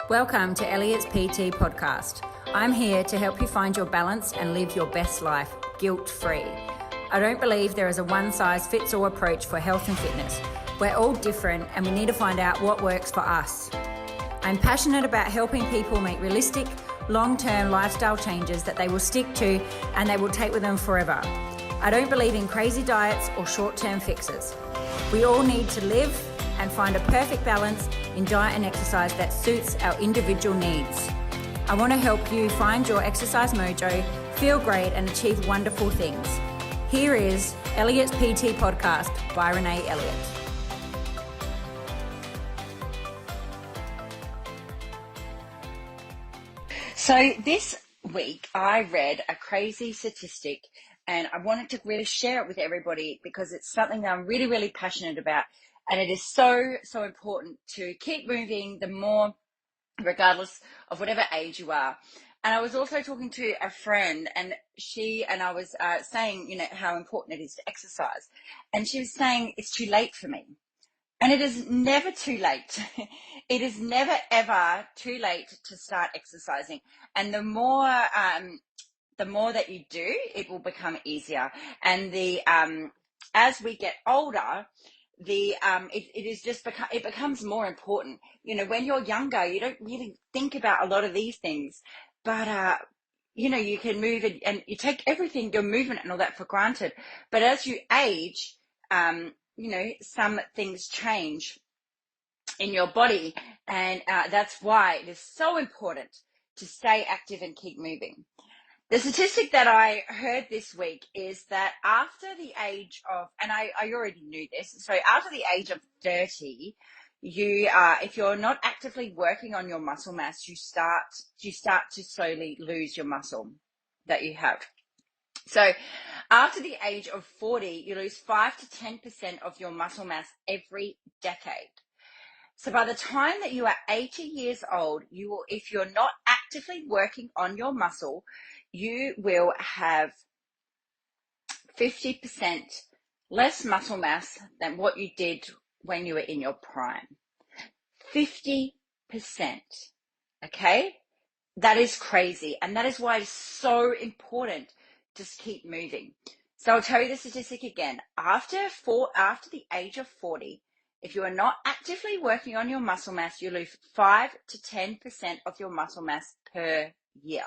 Welcome to Elliott's PT podcast. I'm here to help you find your balance and live your best life guilt-free. I don't believe there is a one-size-fits-all approach for health and fitness. We're all different and we need to find out what works for us. I'm passionate about helping people make realistic, long-term lifestyle changes that they will stick to and they will take with them forever. I don't believe in crazy diets or short-term fixes. We all need to live and find a perfect balance in diet and exercise that suits our individual needs. I want to help you find your exercise mojo, feel great and achieve wonderful things. Here is Elliott's PT podcast by Renae Elliott. So this week I read a crazy statistic and I wanted to really share it with everybody because it's something that I'm really, really passionate about. And it is so important to keep moving the more, regardless of whatever age you are. And I was also talking to a friend and I was saying, how important it is to exercise. And she was saying it's too late for me. And it is never too late. It is never, ever too late to start exercising. And the more that you do, it will become easier. And as we get older, it becomes more important. When you're younger, you don't really think about a lot of these things, but you can move and you take everything, your movement and all that for granted. But as you age, some things change in your body, and that's why it is so important to stay active and keep moving. The statistic that I heard this week is that after the age of, and I already knew this, so after the age of 30, if you're not actively working on your muscle mass, you start to slowly lose your muscle that you have. So after the age of 40, you lose 5 to 10% of your muscle mass every decade. So by the time that you are 80 years old, if you're not actively working on your muscle, you will have 50% less muscle mass than what you did when you were in your prime. 50%. Okay? That is crazy. And that is why it's so important to keep moving. So I'll tell you the statistic again. After the age of 40, if you are not actively working on your muscle mass, you lose 5 to 10% of your muscle mass per year.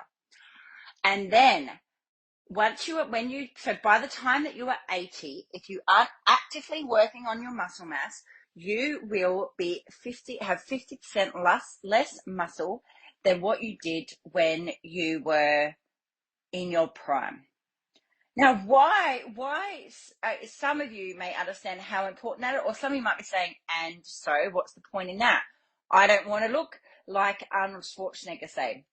And then so by the time that you are 80, if you aren't actively working on your muscle mass, you will have 50% less muscle than what you did when you were in your prime. Now, why some of you may understand how important that is, or some of you might be saying, and so what's the point in that? I don't want to look like Arnold Schwarzenegger say.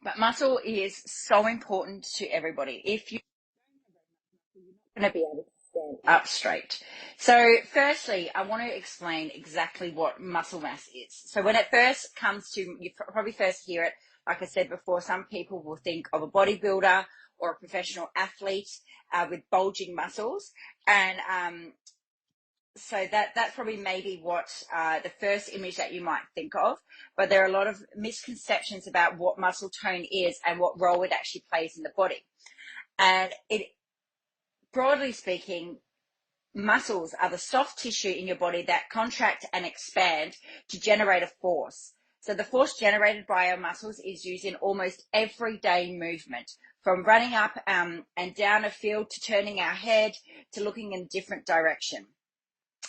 But muscle is so important to everybody. If you don't have muscle, you're not going to be able to stand up straight. So firstly, I want to explain exactly what muscle mass is. So when it first comes to, you probably first hear it, like I said before, some people will think of a bodybuilder or a professional athlete with bulging muscles. And so that's probably maybe what the first image that you might think of. But there are a lot of misconceptions about what muscle tone is and what role it actually plays in the body. And broadly speaking, muscles are the soft tissue in your body that contract and expand to generate a force. So the force generated by our muscles is used in almost everyday movement, from running up and down a field to turning our head to looking in a different direction.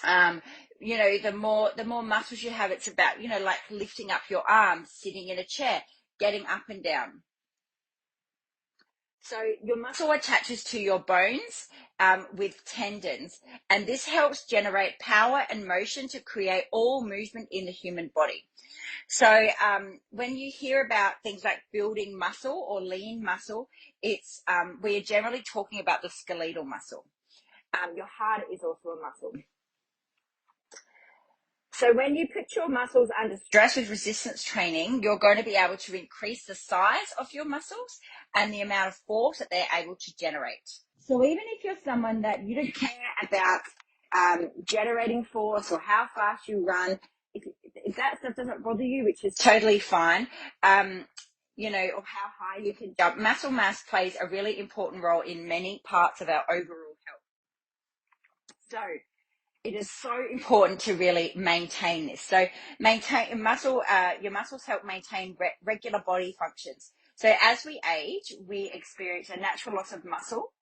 The more muscles you have, it's about, like lifting up your arms, sitting in a chair, getting up and down. So your muscle attaches to your bones with tendons, and this helps generate power and motion to create all movement in the human body. So when you hear about things like building muscle or lean muscle, we are generally talking about the skeletal muscle. Your heart is also a muscle. So when you put your muscles under stress with resistance training, you're going to be able to increase the size of your muscles and the amount of force that they're able to generate. So even if you're someone that you don't care about generating force or how fast you run, if that stuff doesn't bother you, which is totally fine, you know, or how high you can jump, muscle mass plays a really important role in many parts of our overall health. So it is so important to really maintain this. So maintain your muscles help maintain regular body functions. So as we age, we experience a natural loss of muscle.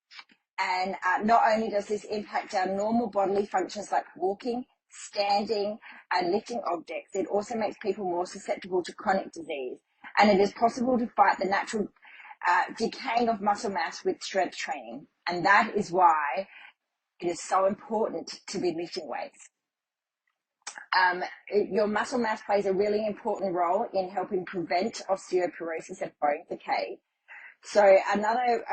And not only does this impact our normal bodily functions like walking, standing, and lifting objects, it also makes people more susceptible to chronic disease. And it is possible to fight the natural decaying of muscle mass with strength training. And that is why it is so important to be lifting weights. Your muscle mass plays a really important role in helping prevent osteoporosis and bone decay. So another,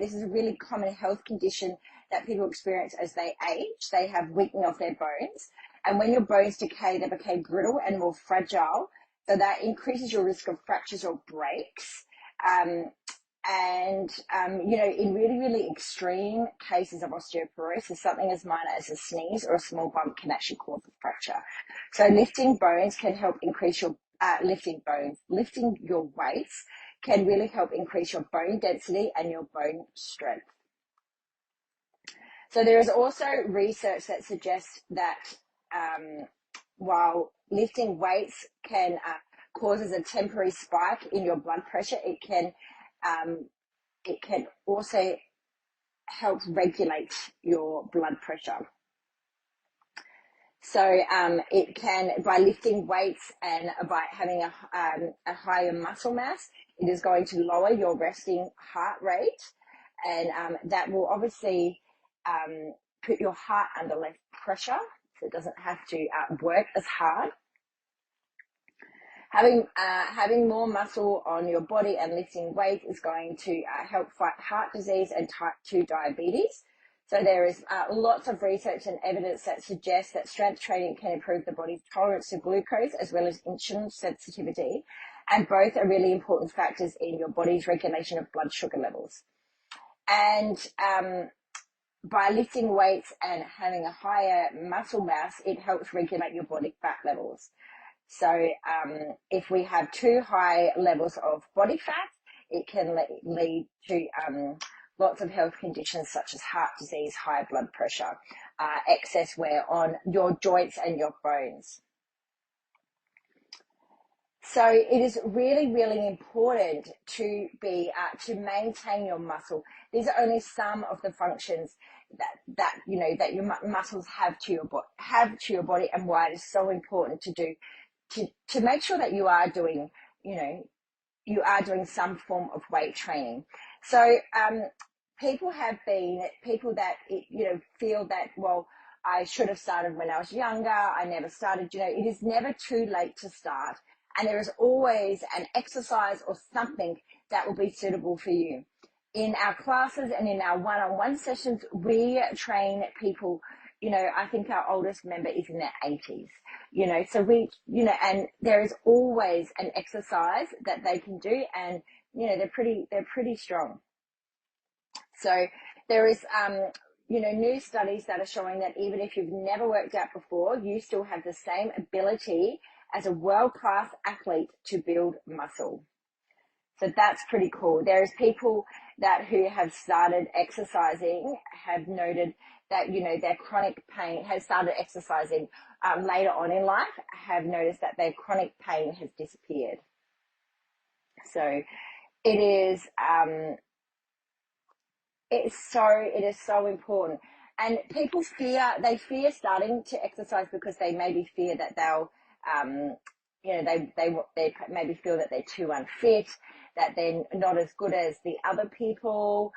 this is a really common health condition that people experience as they age. They have weakening of their bones. And when your bones decay, they become brittle and more fragile. So that increases your risk of fractures or breaks. In really, really extreme cases of osteoporosis, something as minor as a sneeze or a small bump can actually cause a fracture. So lifting bones can help increase your, lifting your weights can really help increase your bone density and your bone strength. So there is also research that suggests that while lifting weights can causes a temporary spike in your blood pressure, it can also help regulate your blood pressure. So it can, by lifting weights and by having a higher muscle mass, it is going to lower your resting heart rate, and that will obviously put your heart under less pressure, so it doesn't have to work as hard. Having more muscle on your body and lifting weights is going to help fight heart disease and type 2 diabetes. So there is lots of research and evidence that suggests that strength training can improve the body's tolerance to glucose as well as insulin sensitivity, and both are really important factors in your body's regulation of blood sugar levels. And by lifting weights and having a higher muscle mass, it helps regulate your body fat levels. So if we have too high levels of body fat, it can lead to lots of health conditions such as heart disease, high blood pressure, excess wear on your joints and your bones. So it is really, really important to maintain your muscle. These are only some of the functions that your muscles have to your body, and why it is so important to do to make sure that you are doing some form of weight training. So people that feel that, well, I should have started when I was younger, I never started. It is never too late to start, and there is always an exercise or something that will be suitable for you. In our classes and in our one-on-one sessions, we train people. I think our oldest member is in their 80s, so and there is always an exercise that they can do, and, they're pretty strong. So there is, new studies that are showing that even if you've never worked out before, you still have the same ability as a world-class athlete to build muscle. So that's pretty cool. There's people who have started exercising have noted that, their chronic pain has started exercising later on in life, have noticed that their chronic pain has disappeared. So it is so important. And people fear starting to exercise because they maybe fear that they'll, they maybe feel that they're too unfit, that they're not as good as the other people,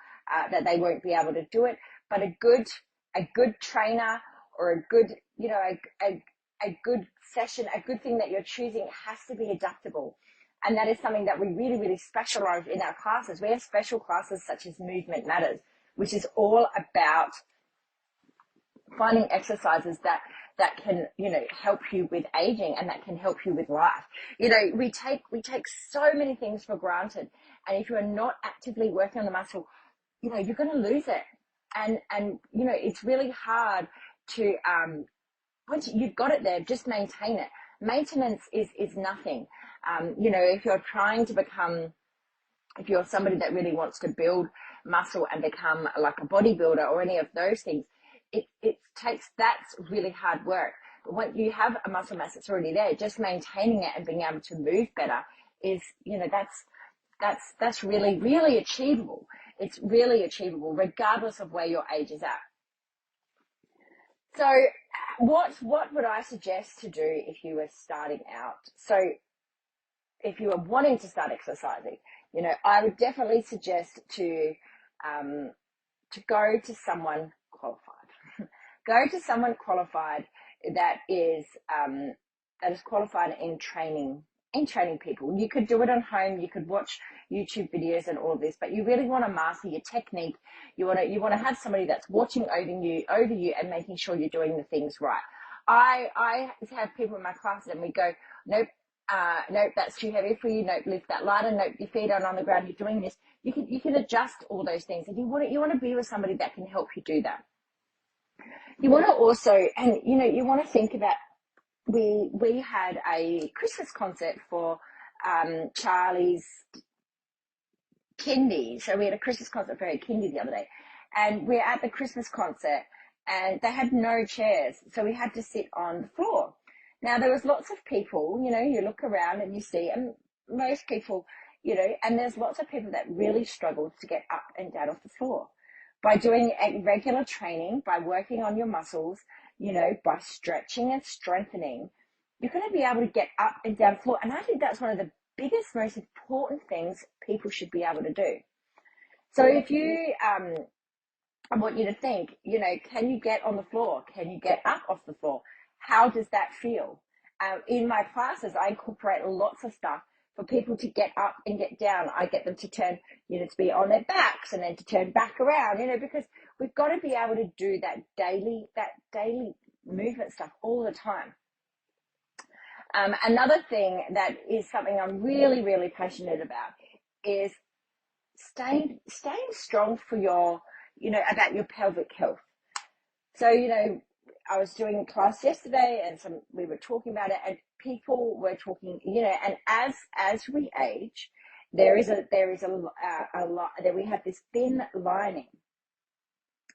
that they won't be able to do it. But a good trainer, or a good, a good session, a good thing that you're choosing has to be adaptable. And that is something that we really, really specialize in our classes. We have special classes such as Movement Matters, which is all about finding exercises that can, help you with aging and that can help you with life. We take so many things for granted. And if you are not actively working on the muscle, you're going to lose it. And it's really hard to, once you've got it there, just maintain it. maintenance is nothing. If you're trying to become, if you're somebody that really wants to build muscle and become like a bodybuilder or any of those things, that's really hard work. But when you have a muscle mass that's already there, just maintaining it and being able to move better is, that's really, really achievable. It's really achievable regardless of where your age is at. So what would I suggest to do if you were starting out? So if you are wanting to start exercising, I would definitely suggest to go to someone qualified. Go to someone qualified that is qualified in training people. You could do it at home. You could watch YouTube videos and all of this, but you really want to master your technique. You want to have somebody that's watching over you and making sure you're doing the things right. I have people in my classes and we go, nope, that's too heavy for you. Nope, lift that lighter. Nope, your feet aren't on the ground. You're doing this. You can adjust all those things, and you want to be with somebody that can help you do that. You want to also, and you want to think about. We had a Christmas concert for Charlie's kindy. So we had a Christmas concert for her kindy the other day, and we're at the Christmas concert, and they had no chairs, so we had to sit on the floor. Now there was lots of people, you look around and you see, and most people, and there's lots of people that really struggle to get up and down off the floor. By doing regular training, by working on your muscles, by stretching and strengthening, you're going to be able to get up and down the floor. And I think that's one of the biggest, most important things people should be able to do. So if you, I want you to think, can you get on the floor? Can you get up off the floor? How does that feel? In my classes, I incorporate lots of stuff for people to get up and get down. I get them to turn, to be on their backs and then to turn back around, because we've got to be able to do that daily movement stuff all the time. Another thing that is something I'm really, really passionate about is staying strong for your, about your pelvic health. So, I was doing a class yesterday and we were talking about it, and people were talking, and as we age, there is a lot that we have this thin lining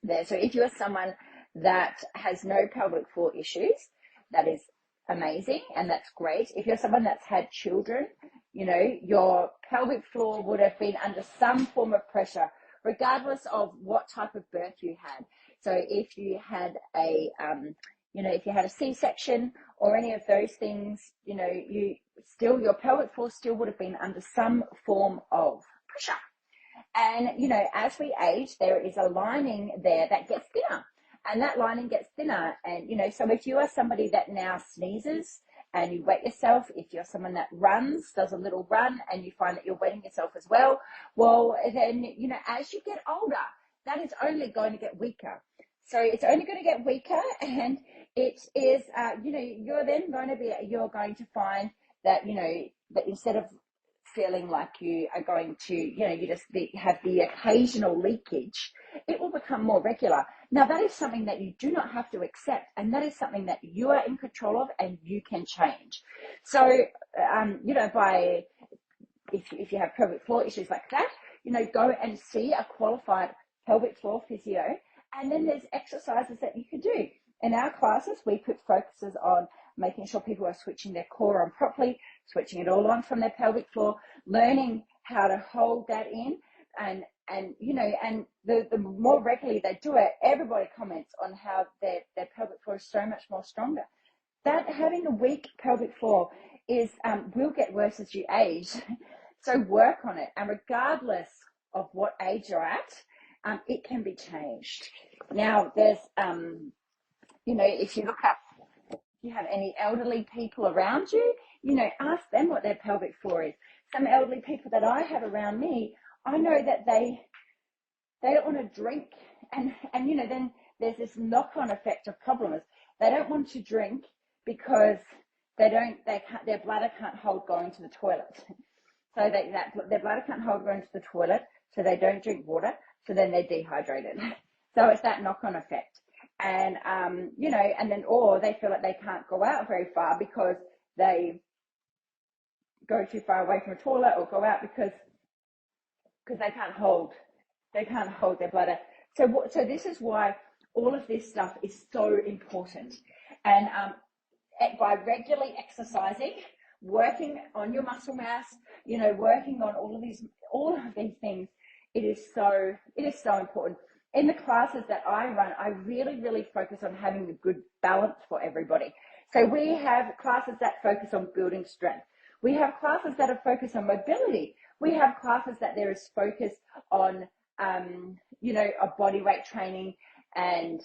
there. So if you're someone that has no pelvic floor issues, that is amazing and that's great. If you're someone that's had children, your pelvic floor would have been under some form of pressure, regardless of what type of birth you had. So if you had if you had a C-section or any of those things, your pelvic floor still would have been under some form of pressure. And, as we age, there is a lining there that gets thinner, and that lining gets thinner. And, so if you are somebody that now sneezes and you wet yourself, if you're someone that does a little run and you find that you're wetting yourself as well, then, as you get older, that is only going to get weaker. So it's only going to get weaker, and it is, you're going to find that, that instead of feeling like you are going to, you just have the occasional leakage, it will become more regular. Now, that is something that you do not have to accept, and that is something that you are in control of and you can change. So, if you have pelvic floor issues like that, go and see a qualified pelvic floor physio, and then there's exercises that you can do. In our classes, we put focuses on making sure people are switching their core on properly, switching it all on from their pelvic floor, learning how to hold that in, and the more regularly they do it, everybody comments on how their pelvic floor is so much more stronger. That having a weak pelvic floor will get worse as you age. So work on it, and regardless of what age you're at, it can be changed. Now, there's, if you look up, if you have any elderly people around you, ask them what their pelvic floor is. Some elderly people that I have around me, I know that they don't want to drink, and then there's this knock-on effect of problems. They don't want to drink because their bladder can't hold going to the toilet. So their bladder can't hold going to the toilet, so they don't drink water, so then they're dehydrated. So it's that knock-on effect. And, or they feel like they can't go out very far because they go too far away from a toilet or go out because they can't hold their bladder. So this is why all of this stuff is so important. And by regularly exercising, working on your muscle mass, working on all of these things, it is so important. In the classes that I run, I really, really focus on having a good balance for everybody. So we have classes that focus on building strength. We have classes that are focused on mobility. We have classes that there is focus on, a body weight training and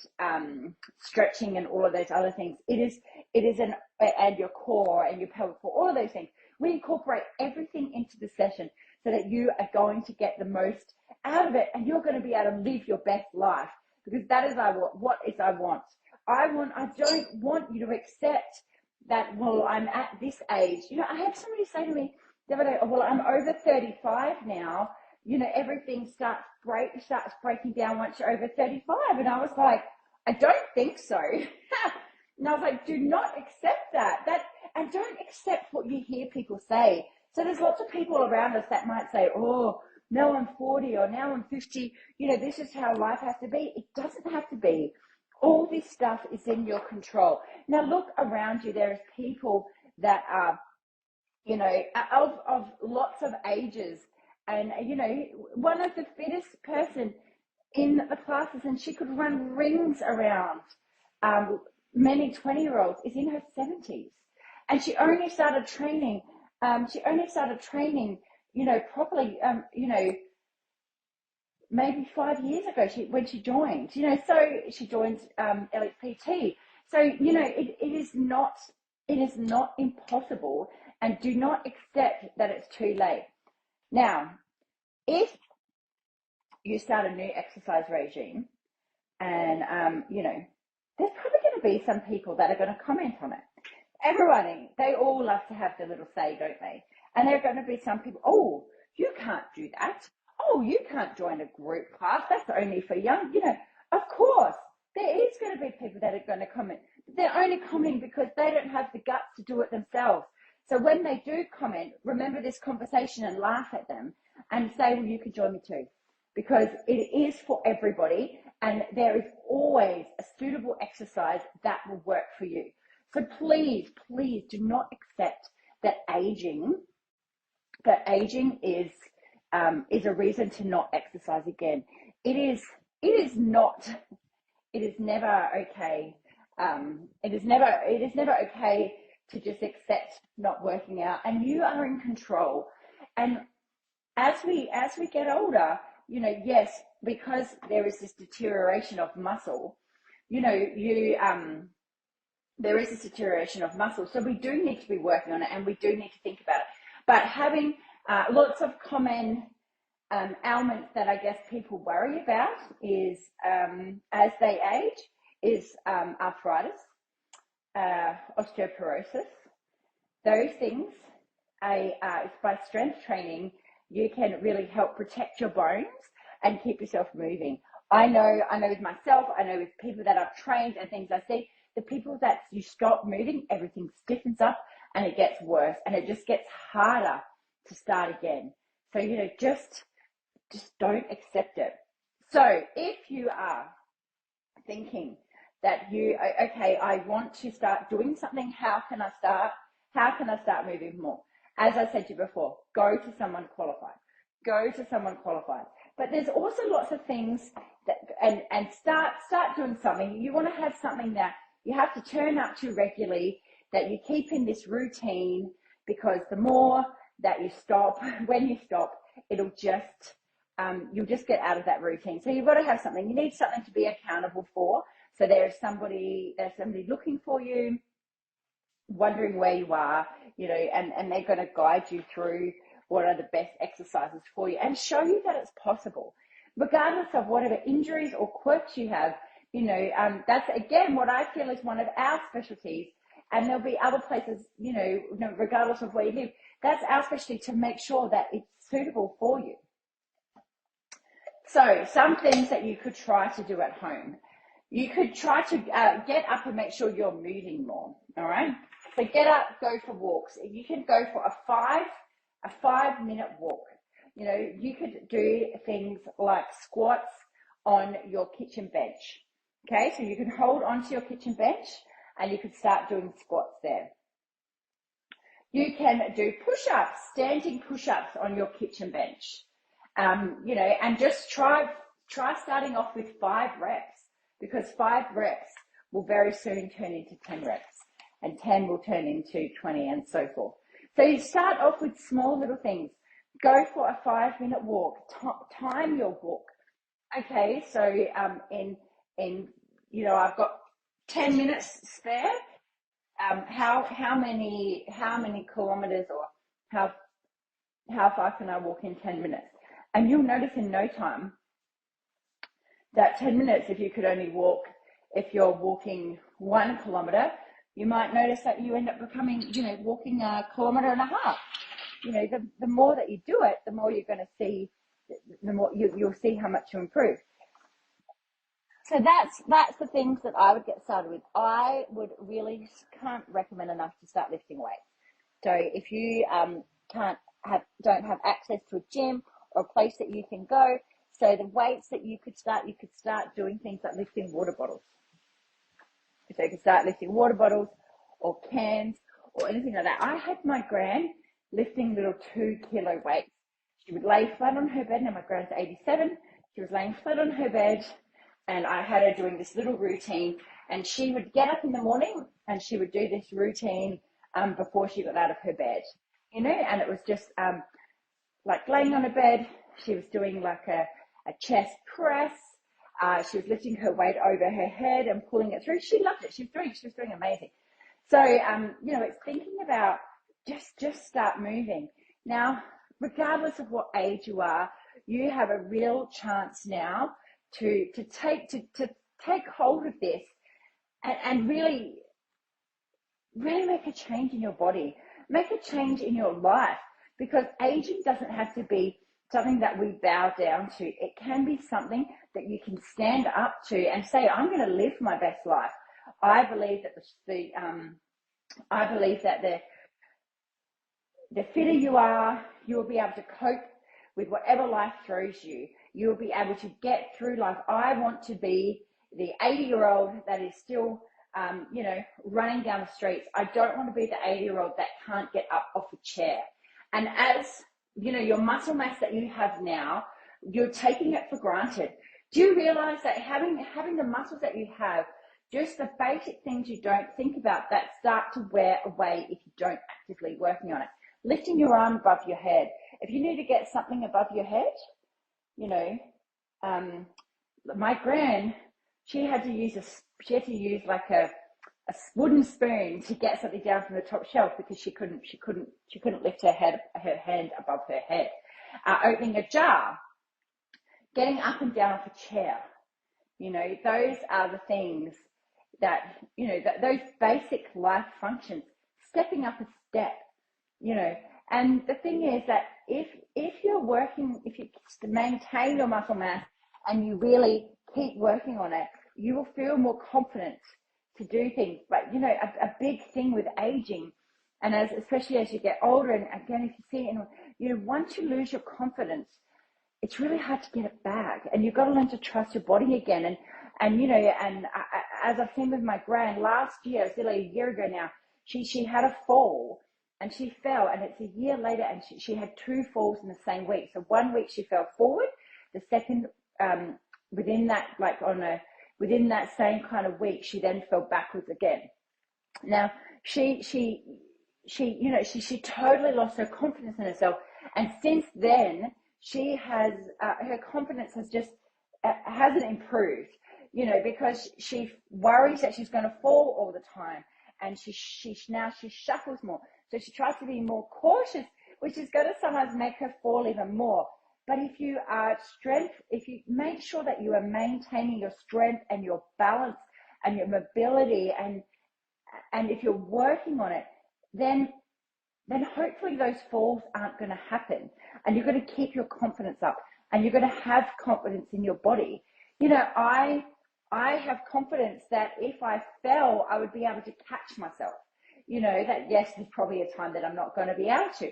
stretching and all of those other things. And your core and your pelvic floor, all of those things. We incorporate everything into the session so that you are going to get the most out of it, and you're going to be able to live your best life, because that is what I want. I don't want you to accept that, well, I'm at this age. I had somebody say to me the other day, well, I'm over 35 now. Everything starts breaking down once you're over 35. And I was like, I don't think so. And I was like, do not accept that, and don't accept what you hear people say. So there's lots of people around us that might say, oh, now I'm 40 or now I'm 50. This is how life has to be. It doesn't have to be. All this stuff is in your control. Now look around you. There is people that are, of lots of ages. And, one of the fittest person in the classes, and she could run rings around many 20-year-olds, is in her 70s. And she only started training, properly, maybe 5 years ago when she joined, so she joined Elliott PT. So, it is not impossible, and do not accept that it's too late. Now, if you start a new exercise regime and, there's probably going to be some people that are going to comment on it. Everyone, they all love to have their little say, don't they? And there are going to be some people, oh, you can't do that. Oh, you can't join a group class. That's only for young. Of course, there is going to be people that are going to comment. They're only commenting because they don't have the guts to do it themselves. So when they do comment, remember this conversation and laugh at them and say, well, you can join me too. Because it is for everybody, and there is always a suitable exercise that will work for you. So please, please do not accept that aging is a reason to not exercise again. It is never okay. It is never okay to just accept not working out, and you are in control. And as we get older, yes, because there is this deterioration of muscle, there is this deterioration of muscle. So we do need to be working on it, and we do need to think about it. But having lots of common ailments that I guess people worry about is, as they age, is arthritis, osteoporosis. Those things, by strength training, you can really help protect your bones and keep yourself moving. I know with myself, I know with people that I've trained and things I see, the people that you stop moving, everything stiffens up and it gets worse, and it just gets harder to start again. So, just don't accept it. So if you are thinking that I want to start doing something, how can I start moving more? As I said to you before, go to someone qualified. But there's also lots of things that, and start doing something. You want to have something that you have to turn up to regularly, that you keep in this routine, because the more that you stop, when you stop, it'll just, you'll just get out of that routine. So you've got to have something. You need something to be accountable for. So there's somebody looking for you, wondering where you are, and they're going to guide you through what are the best exercises for you and show you that it's possible, regardless of whatever injuries or quirks you have. That's again what I feel is one of our specialties, and there'll be other places, regardless of where you live. That's our specialty, to make sure that it's suitable for you. So some things that you could try to do at home. You could try to get up and make sure you're moving more, all right? So get up, go for walks. You can go for a 5-minute walk. You know, you could do things like squats on your kitchen bench. Okay, so you can hold onto your kitchen bench and you could start doing squats there. You can do push-ups, standing push-ups on your kitchen bench. You know, and just try starting off with 5 reps, because 5 reps will very soon turn into 10 reps, and 10 will turn into 20, and so forth. So you start off with small little things. Go for a 5-minute walk. Time your walk. Okay, so in you know, I've got 10 minutes spare. How many kilometers, or how far can I walk in 10 minutes? And you'll notice in no time that 10 minutes, if you could only walk, if you're walking 1 kilometer, you might notice that you end up becoming, you know, walking 1.5 kilometers. You know, the more that you do it, the more you're going to see, the more you'll see how much you improve. So that's the things that I would get started with. I would really can't recommend enough to start lifting weights. So if you don't have access to a gym or a place that you can go, so the weights that you could start doing things like lifting water bottles. So you could start lifting water bottles or cans or anything like that. I had my gran lifting little 2-kilo weights. She would lay flat on her bed. Now my gran's 87. She was laying flat on her bed, and I had her doing this little routine, and she would get up in the morning and she would do this routine before she got out of her bed, you know, and it was just like laying on her bed. She was doing like a chest press. She was lifting her weight over her head and pulling it through. She loved it. She was doing amazing. So, you know, it's thinking about just start moving. Now, regardless of what age you are, you have a real chance now to take hold of this and really make a change in your body, make a change in your life, because aging doesn't have to be something that we bow down to. It can be something that you can stand up to and say, I'm going to live my best life. I believe that the fitter you are, you'll be able to cope with whatever life throws you. You'll be able to get through life. I want to be the 80-year-old that is still, you know, running down the streets. I don't want to be the 80-year-old that can't get up off a chair. And as, you know, your muscle mass that you have now, you're taking it for granted. Do you realize that having the muscles that you have, just the basic things you don't think about that start to wear away if you don't actively working on it? Lifting your arm above your head. If you need to get something above your head, you know, my gran, she had to use like a wooden spoon to get something down from the top shelf, because she couldn't lift her hand above her head. Opening a jar, getting up and down off a chair, you know, those are the things that, you know, those basic life functions. Stepping up a step, you know. And the thing is that if you maintain your muscle mass and you really keep working on it, you will feel more confident to do things. But, you know, a big thing with aging, and especially as you get older, and again, if you see it, you know, once you lose your confidence, it's really hard to get it back, and you've got to learn to trust your body again. And you know, and as I've seen with my gran last year, it's nearly a year ago now, she had a fall. And she fell, and it's a year later, and she had 2 falls in the same week. So 1 week she fell forward, the second, within that same kind of week, she then fell backwards again. Now, she totally lost her confidence in herself. And since then, she has, her confidence hasn't improved, you know, because she worries that she's going to fall all the time. And she shuffles more. So she tries to be more cautious, which is going to sometimes make her fall even more. But if you make sure that you are maintaining your strength and your balance and your mobility, and if you're working on it, then hopefully those falls aren't going to happen, and you're going to keep your confidence up, and you're going to have confidence in your body. You know, I have confidence that if I fell, I would be able to catch myself. you know, that yes, there's probably a time that I'm not going to be able to.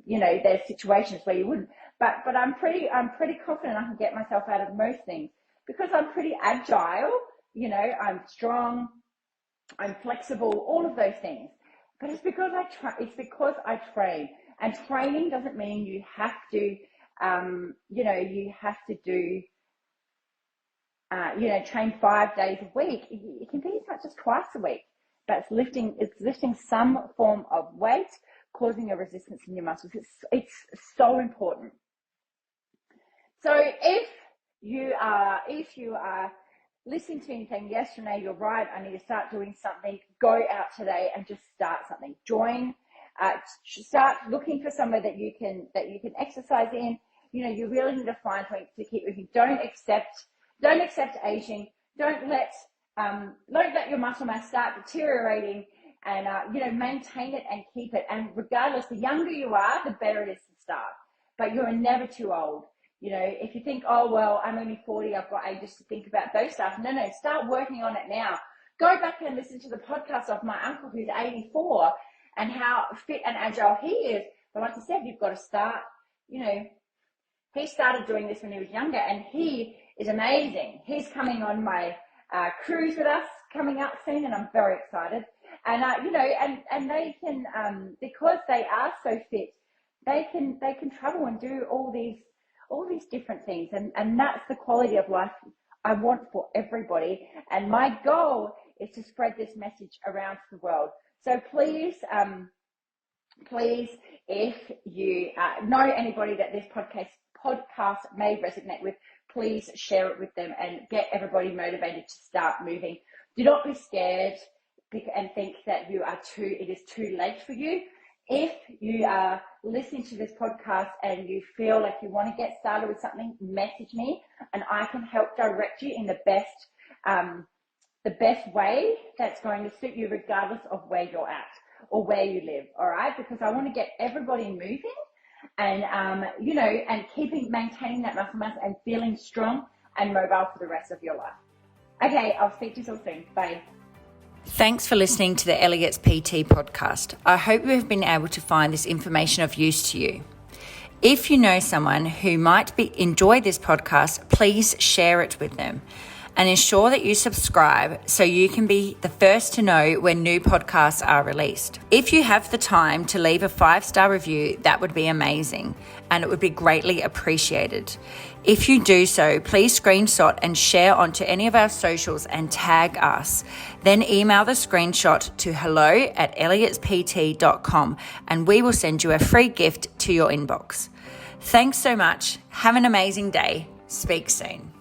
You know, there's situations where you wouldn't, but I'm pretty confident I can get myself out of most things because I'm pretty agile. You know, I'm strong, I'm flexible, all of those things. But it's because I train, and training doesn't mean you have to, you have to do, train 5 days a week. It can be as much as twice a week. But it's lifting some form of weight, causing a resistance in your muscles. It's so important. So if you are listening to me and saying, yes, Renae, you're right, I need to start doing something, go out today and just start something. Start looking for somewhere that you can exercise in. You know, you really need to find something to keep moving. Don't accept aging. Don't let your muscle mass start deteriorating, and maintain it and keep it. And regardless, the younger you are, the better it is to start. But you're never too old. You know, if you think, oh well, I'm only 40, I've got ages to think about those stuff. No, start working on it now. Go back and listen to the podcast of my uncle who's 84 and how fit and agile he is. But like I said, you've got to start. You know, he started doing this when he was younger, and he is amazing. He's coming on my cruise with us coming up soon, and I'm very excited. And and they can, because they are so fit, they can travel and do all these different things, and that's the quality of life I want for everybody. And my goal is to spread this message around the world. So please, if you know anybody that this podcast may resonate with, please share it with them and get everybody motivated to start moving. Do not be scared and think that it is too late for you. If you are listening to this podcast and you feel like you want to get started with something, message me and I can help direct you in the best way that's going to suit you regardless of where you're at or where you live, all right? Because I want to get everybody moving and, and maintaining that muscle mass and feeling strong and mobile for the rest of your life. Okay, I'll speak to you soon. Bye. Thanks for listening to the Elliott's PT podcast. I hope you have been able to find this information of use to you. If you know someone who might enjoy this podcast, please share it with them and ensure that you subscribe so you can be the first to know when new podcasts are released. If you have the time to leave a 5-star review, that would be amazing and it would be greatly appreciated. If you do so, please screenshot and share onto any of our socials and tag us. Then email the screenshot to hello@elliottpt.com and we will send you a free gift to your inbox. Thanks so much. Have an amazing day. Speak soon.